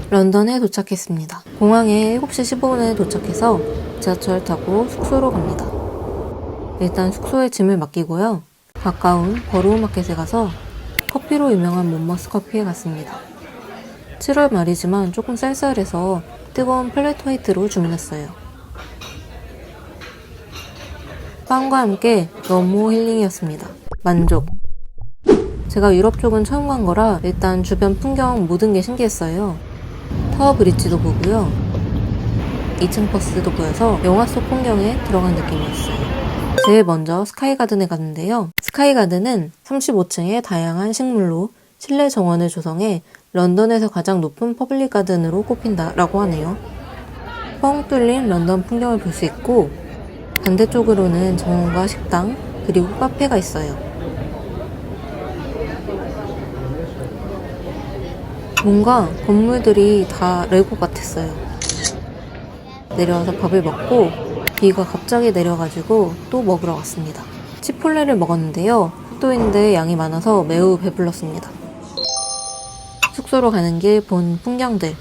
런던에 도착했습니다. 공항에 7시 15분에 도착해서 지하철 타고 숙소로 갑니다. 일단 숙소에 짐을 맡기고요. 가까운 버로우 마켓에 가서 커피로 유명한 몬머스 커피에 갔습니다. 7월 말이지만 조금 쌀쌀해서 뜨거운 플랫 화이트로 주문했어요. 빵과 함께 너무 힐링이었습니다. 만족! 제가 유럽 쪽은 처음 간 거라 일단 주변 풍경 모든 게 신기했어요. 타워 브릿지도 보고요. 2층 버스도 보여서 영화 속 풍경에 들어간 느낌이었어요. 제일 먼저 스카이가든에 갔는데요. 스카이가든은 35층의 다양한 식물로 실내 정원을 조성해 런던에서 가장 높은 퍼블릭 가든으로 꼽힌다라고 하네요. 뻥 뚫린 런던 풍경을 볼 수 있고 반대쪽으로는 정원과 식당 그리고 카페가 있어요. 뭔가 건물들이 다 레고 같았어요. 내려와서 밥을 먹고 비가 갑자기 내려가지고 또 먹으러 갔습니다. 치폴레를 먹었는데요. 속도인데 양이 많아서 매우 배불렀습니다. 숙소로 가는 길 본 풍경들.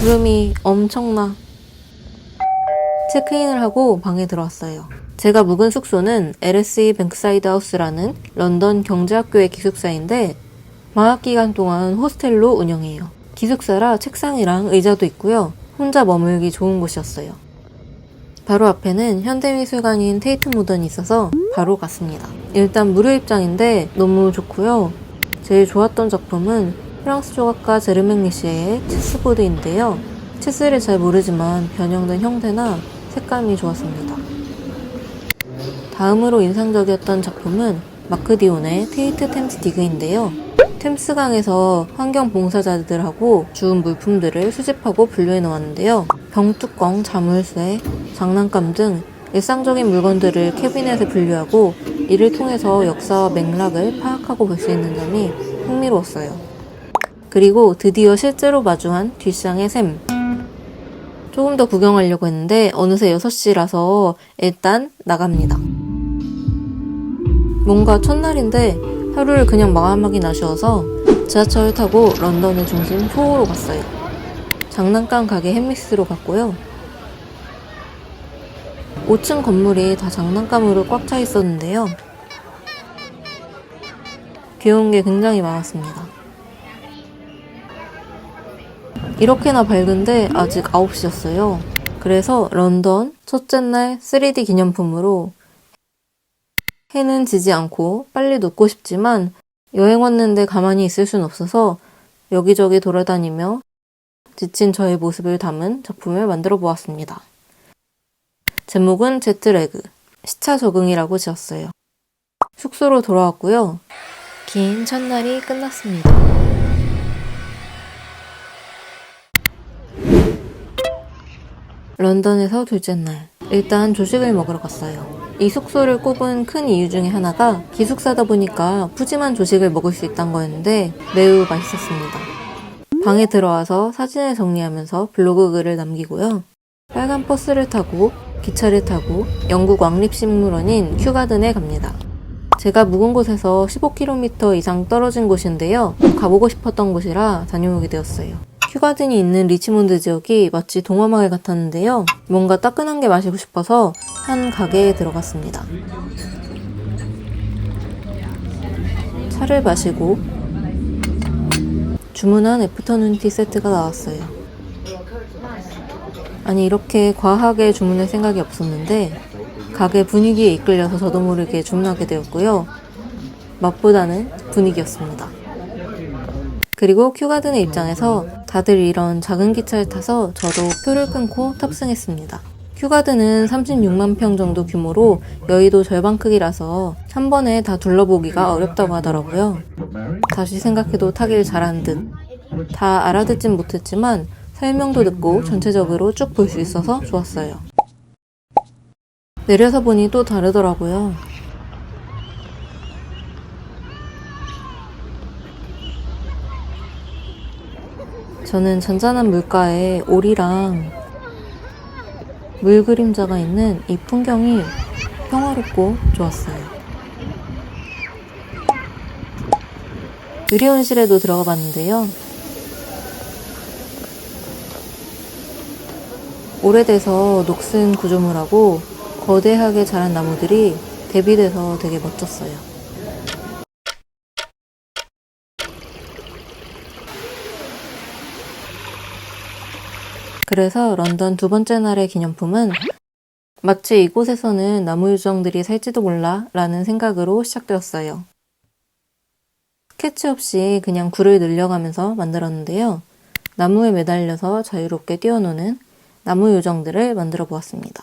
구름이 엄청나. 체크인을 하고 방에 들어왔어요. 제가 묵은 숙소는 LSE 뱅크사이드 하우스라는 런던 경제학교의 기숙사인데 방학 기간 동안 호스텔로 운영해요. 기숙사라 책상이랑 의자도 있고요. 혼자 머물기 좋은 곳이었어요. 바로 앞에는 현대미술관인 테이트 모던이 있어서 바로 갔습니다. 일단 무료 입장인데 너무 좋고요. 제일 좋았던 작품은 프랑스 조각가 제르맹 리시에의 체스보드인데요. 체스를 잘 모르지만 변형된 형태나 색감이 좋았습니다. 다음으로 인상적이었던 작품은 마크 디온의 테이트 템스 디그인데요. 템스강에서 환경봉사자들하고 주운 물품들을 수집하고 분류해 놓았는데요. 병뚜껑, 자물쇠, 장난감 등 일상적인 물건들을 캐비넷에 분류하고 이를 통해서 역사와 맥락을 파악하고 볼 수 있는 점이 흥미로웠어요. 그리고 드디어 실제로 마주한 뒷상의 샘. 조금 더 구경하려고 했는데 어느새 6시라서 일단 나갑니다. 뭔가 첫날인데 하루를 그냥 마감하긴 아쉬워서 지하철을 타고 런던의 중심 소호로 갔어요. 장난감 가게 햄미스로 갔고요. 5층 건물이 다 장난감으로 꽉 차 있었는데요. 귀여운 게 굉장히 많았습니다. 이렇게나 밝은데 아직 9시였어요. 그래서 런던 첫째 날 3D 기념품으로 해는 지지 않고 빨리 눕고 싶지만 여행 왔는데 가만히 있을 순 없어서 여기저기 돌아다니며 지친 저의 모습을 담은 작품을 만들어 보았습니다. 제목은 제트레그, 시차 적응이라고 지었어요. 숙소로 돌아왔고요. 긴 첫날이 끝났습니다. 런던에서 둘째 날, 일단 조식을 먹으러 갔어요. 이 숙소를 꼽은 큰 이유 중에 하나가 기숙사다 보니까 푸짐한 조식을 먹을 수 있다는 거였는데 매우 맛있었습니다. 방에 들어와서 사진을 정리하면서 블로그 글을 남기고요. 빨간 버스를 타고 기차를 타고 영국 왕립식물원인 큐가든에 갑니다. 제가 묵은 곳에서 15km 이상 떨어진 곳인데요. 가보고 싶었던 곳이라 다녀오게 되었어요. 큐가든이 있는 리치몬드 지역이 마치 동화마을 같았는데요. 뭔가 따끈한 게 마시고 싶어서 한 가게에 들어갔습니다. 차를 마시고 주문한 애프터눈티 세트가 나왔어요. 아니 이렇게 과하게 주문할 생각이 없었는데 가게 분위기에 이끌려서 저도 모르게 주문하게 되었고요. 맛보다는 분위기였습니다. 그리고 큐가든의 입장에서 다들 이런 작은 기차를 타서 저도 표를 끊고 탑승했습니다. 큐가든은 36만 평 정도 규모로 여의도 절반 크기라서 한 번에 다 둘러보기가 어렵다고 하더라고요. 다시 생각해도 타길 잘한 듯. 다 알아듣진 못했지만 설명도 듣고 전체적으로 쭉 볼 수 있어서 좋았어요. 내려서 보니 또 다르더라고요. 저는 잔잔한 물가에 오리랑 물 그림자가 있는 이 풍경이 평화롭고 좋았어요. 유리온실에도 들어가 봤는데요. 오래돼서 녹슨 구조물하고 거대하게 자란 나무들이 대비돼서 되게 멋졌어요. 그래서 런던 두 번째 날의 기념품은 마치 이곳에서는 나무 요정들이 살지도 몰라 라는 생각으로 시작되었어요. 스케치 없이 그냥 굴을 늘려가면서 만들었는데요. 나무에 매달려서 자유롭게 뛰어노는 나무 요정들을 만들어 보았습니다.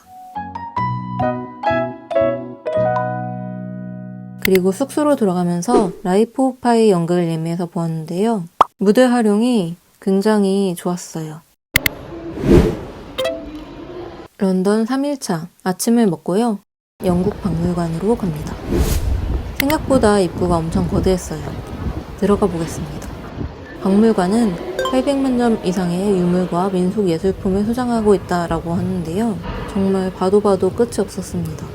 그리고 숙소로 돌아가면서 라이프 오브 파이 연극을 예매해서 보았는데요. 무대 활용이 굉장히 좋았어요. 런던 3일차 아침을 먹고요. 영국 박물관으로 갑니다. 생각보다 입구가 엄청 거대했어요. 들어가 보겠습니다. 박물관은 800만 점 이상의 유물과 민속 예술품을 소장하고 있다라고 하는데요. 정말 봐도 끝이 없었습니다.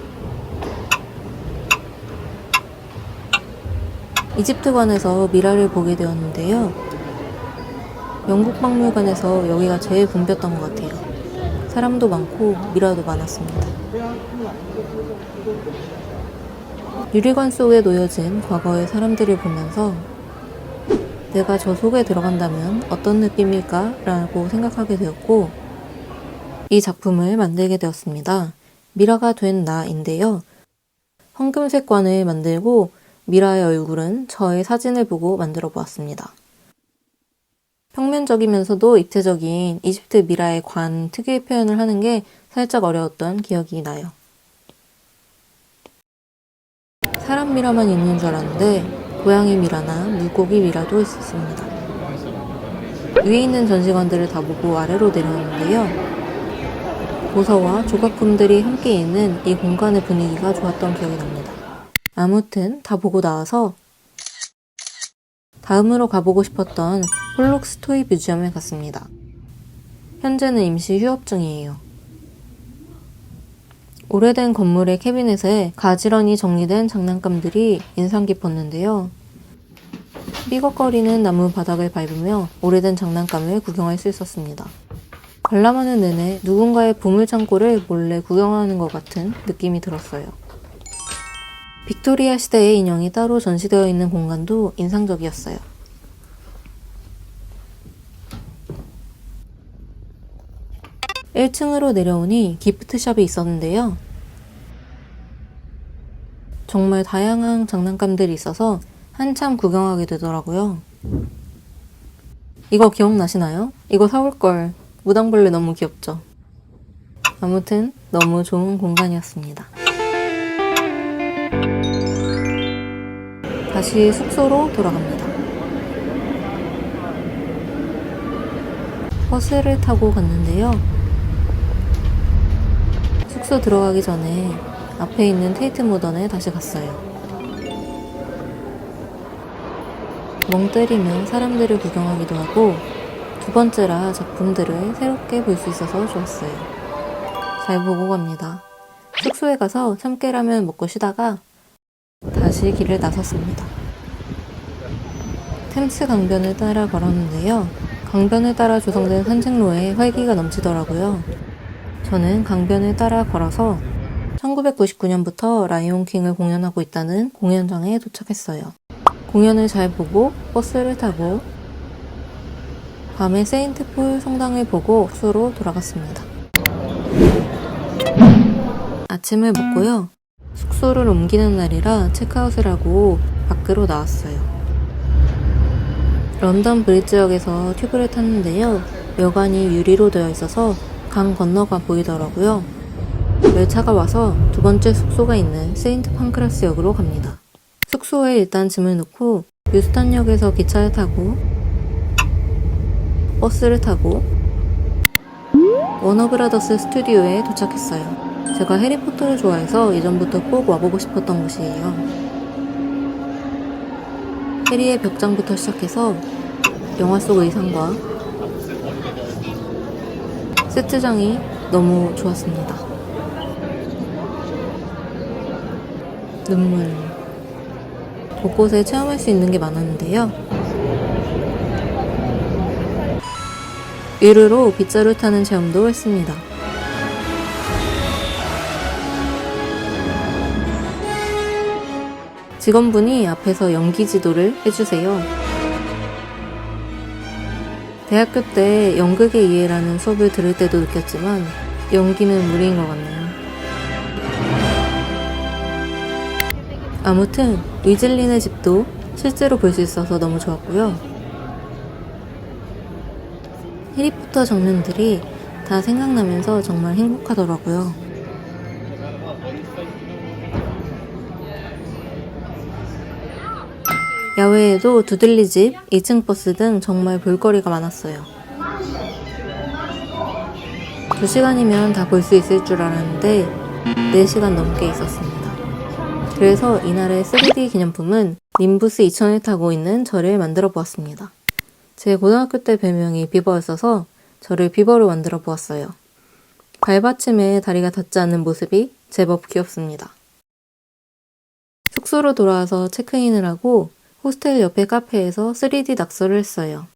이집트관에서 미라를 보게 되었는데요. 영국 박물관에서 여기가 제일 붐볐던 것 같아요. 사람도 많고 미라도 많았습니다. 유리관 속에 놓여진 과거의 사람들을 보면서 내가 저 속에 들어간다면 어떤 느낌일까? 라고 생각하게 되었고 이 작품을 만들게 되었습니다. 미라가 된 나인데요. 황금색 관을 만들고 미라의 얼굴은 저의 사진을 보고 만들어 보았습니다. 평면적이면서도 입체적인 이집트 미라의 관 특유의 표현을 하는 게 살짝 어려웠던 기억이 나요. 사람 미라만 있는 줄 알았는데 고양이 미라나 물고기 미라도 있었습니다. 위에 있는 전시관들을 다 보고 아래로 내려왔는데요. 도서와 조각품들이 함께 있는 이 공간의 분위기가 좋았던 기억이 납니다. 아무튼 다 보고 나와서 다음으로 가보고 싶었던 폴록스 토이 뮤지엄에 갔습니다. 현재는 임시 휴업 중이에요. 오래된 건물의 캐비넷에 가지런히 정리된 장난감들이 인상 깊었는데요. 삐걱거리는 나무 바닥을 밟으며 오래된 장난감을 구경할 수 있었습니다. 관람하는 내내 누군가의 보물창고를 몰래 구경하는 것 같은 느낌이 들었어요. 빅토리아 시대의 인형이 따로 전시되어 있는 공간도 인상적이었어요. (1층으로) 내려오니 기프트샵이 있었는데요. 정말 다양한 장난감들이 있어서 한참 구경하게 되더라고요. 이거 기억나시나요? 이거 사올걸. 무당벌레 너무 귀엽죠? 아무튼 너무 좋은 공간이었습니다. 다시 숙소로 돌아갑니다. 버스를 타고 갔는데요. 숙소 들어가기 전에 앞에 있는 테이트 모던에 다시 갔어요. 멍 때리며 사람들을 구경하기도 하고 두 번째라 작품들을 새롭게 볼 수 있어서 좋았어요. 잘 보고 갑니다. 숙소에 가서 참깨라면 먹고 쉬다가 다시 길을 나섰습니다. 템스 강변을 따라 걸었는데요. 강변을 따라 조성된 산책로에 활기가 넘치더라고요. 저는 강변을 따라 걸어서 1999년부터 라이온킹을 공연하고 있다는 공연장에 도착했어요. 공연을 잘 보고 버스를 타고 밤에 세인트폴 성당을 보고 숙소로 돌아갔습니다. 아침을 먹고요. 숙소를 옮기는 날이라 체크아웃을 하고 밖으로 나왔어요. 런던 브리지역에서 튜브를 탔는데요. 여관이 유리로 되어 있어서 강 건너가 보이더라고요. 열차가 와서 두 번째 숙소가 있는 세인트 판크라스 역으로 갑니다. 숙소에 일단 짐을 놓고 유스턴역에서 기차를 타고 버스를 타고 워너브라더스 스튜디오에 도착했어요. 제가 해리포터를 좋아해서 이전부터 꼭 와보고 싶었던 곳이에요. 해리의 벽장부터 시작해서 영화 속 의상과 세트장이 너무 좋았습니다. 눈물. 곳곳에 체험할 수 있는 게 많았는데요. 유르로 빗자루 타는 체험도 했습니다. 직원분이 앞에서 연기 지도를 해주세요. 대학교 때 연극의 이해라는 수업을 들을 때도 느꼈지만 연기는 무리인 것 같네요. 아무튼 위즐린의 집도 실제로 볼 수 있어서 너무 좋았고요. 해리포터 장면들이 다 생각나면서 정말 행복하더라고요. 야외에도 두들리 집, 2층 버스 등 정말 볼거리가 많았어요. 2시간이면 다 볼 수 있을 줄 알았는데 4시간 넘게 있었습니다. 그래서 이날의 3D 기념품은 님부스 2000을 타고 있는 저를 만들어 보았습니다. 제 고등학교 때 별명이 비버였어서 저를 비버로 만들어 보았어요. 발받침에 다리가 닿지 않는 모습이 제법 귀엽습니다. 숙소로 돌아와서 체크인을 하고 호스텔 옆에 카페에서 3D 낙서를 했어요.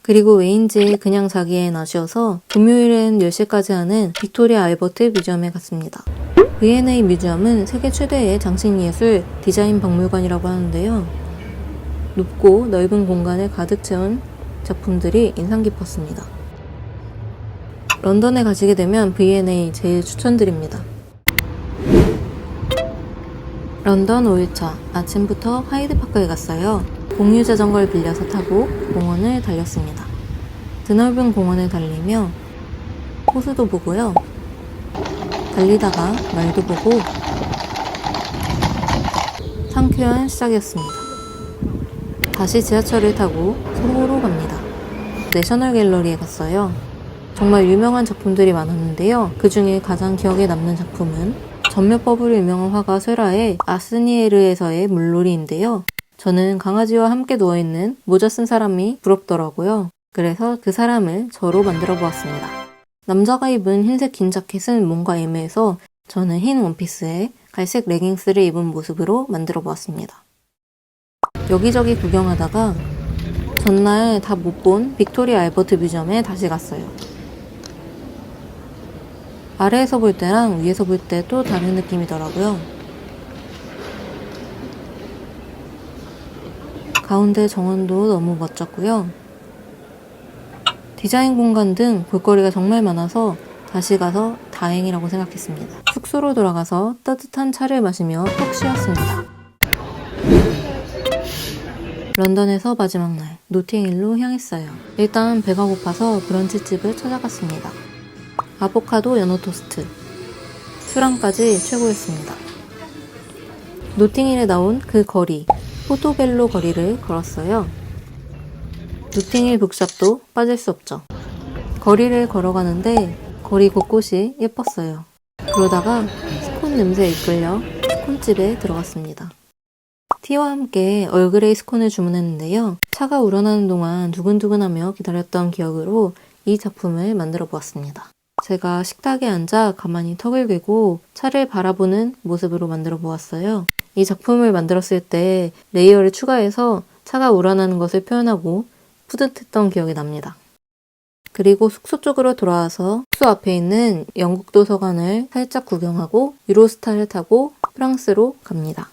그리고 왜인지 그냥 자기엔 아쉬워서 금요일엔 10시까지 하는 빅토리아 알버트 뮤지엄에 갔습니다. V&A 뮤지엄은 세계 최대의 장식예술 디자인 박물관이라고 하는데요. 높고 넓은 공간을 가득 채운 작품들이 인상 깊었습니다. 런던에 가시게 되면 V&A 제일 추천드립니다. 런던 5일차 아침부터 하이드파크에 갔어요. 공유 자전거를 빌려서 타고 공원을 달렸습니다. 드넓은 공원을 달리며 호수도 보고요. 달리다가 말도 보고 상쾌한 시작이었습니다. 다시 지하철을 타고 소호로 갑니다. 내셔널 갤러리에 갔어요. 정말 유명한 작품들이 많았는데요. 그 중에 가장 기억에 남는 작품은 전묘법으로 유명한 화가 쇠라의 아스니에르에서의 물놀이인데요. 저는 강아지와 함께 누워있는 모자 쓴 사람이 부럽더라고요. 그래서 그 사람을 저로 만들어 보았습니다. 남자가 입은 흰색 긴 자켓은 뭔가 애매해서 저는 흰 원피스에 갈색 레깅스를 입은 모습으로 만들어 보았습니다. 여기저기 구경하다가 전날 다 못 본 빅토리아 알버트 뮤지엄에 다시 갔어요. 아래에서 볼 때랑 위에서 볼 때 또 다른 느낌이더라고요. 가운데 정원도 너무 멋졌고요. 디자인 공간 등 볼거리가 정말 많아서 다시 가서 다행이라고 생각했습니다. 숙소로 돌아가서 따뜻한 차를 마시며 푹 쉬었습니다. 런던에서 마지막 날 노팅힐로 향했어요. 일단 배가 고파서 브런치집을 찾아갔습니다. 아보카도 연어 토스트, 술안까지 최고였습니다. 노팅힐에 나온 그 거리, 포도벨로 거리를 걸었어요. 노팅힐 북샵도 빠질 수 없죠. 거리를 걸어가는데 거리 곳곳이 예뻤어요. 그러다가 스콘 냄새에 이끌려 스콘집에 들어갔습니다. 티와 함께 얼그레이 스콘을 주문했는데요. 차가 우러나는 동안 두근두근하며 기다렸던 기억으로 이 작품을 만들어 보았습니다. 제가 식탁에 앉아 가만히 턱을 괴고 차를 바라보는 모습으로 만들어 보았어요. 이 작품을 만들었을 때 레이어를 추가해서 차가 우러나는 것을 표현하고 뿌듯했던 기억이 납니다. 그리고 숙소 쪽으로 돌아와서 숙소 앞에 있는 영국 도서관을 살짝 구경하고 유로스타를 타고 프랑스로 갑니다.